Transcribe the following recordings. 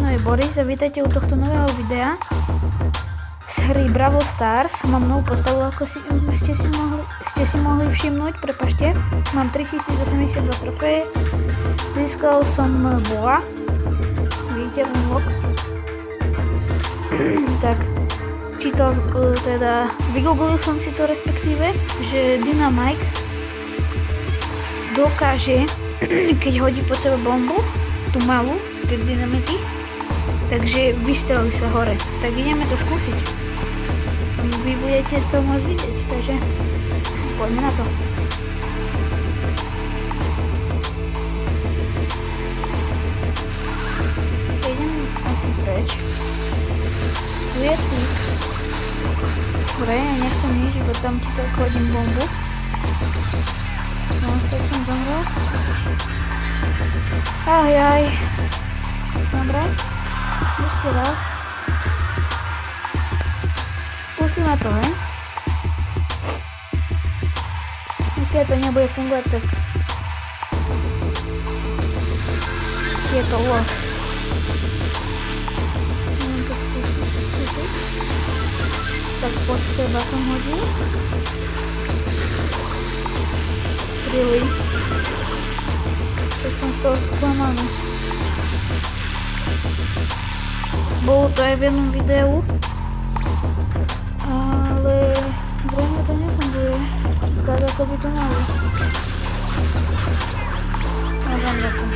meno je Boris a vítajte u tohto nového videa z hry Brawl Stars. Mám novú postavu, ako ste si mohli všimnúť, prepašte. Mám 3082 trofeje, získal som bola, vidíte unlock. Tak, čítal, teda vygooglil som si to respektíve, že Dynamite dokáže, keď hodí po sebe bombu, tú malú, tie dynamity, takže vystrelí sa hore. Tak ideme to skúsiť. Vy budete to môcť vidieť, takže poďme na to. Idem asi preč. Tu je pík. Dobre, ja nechcem nič, iba tam ti tak hodím bombu. No, tak som zomrel. Ajaj. Dobre. Ešte raz. Skúsime to, hej? Keď to nebude fungovať, tak je to lož. Tak pod seba som hodil. Really? Tak som z toho sklamaný. Bolo to aj v jednom videu, ale zrejme to nefunguje tak, ako by to malo. A zamrel som.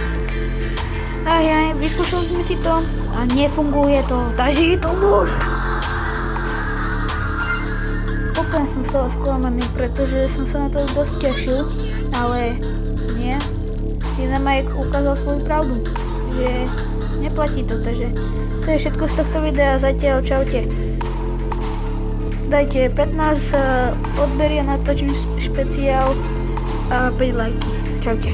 Ajaj, vyskúšali sme si to a nefunguje to, takže je to lož. Úplne som z toho sklamaný, pretože som sa na to dosť tešil, ale nie. Dynamite ukázal svoju pravdu, že neplatí to, takže to je všetko z tohto videa, zatiaľ čaute. Dajte 15 odberie, natočím špeciál a 5 lajky. Čaute.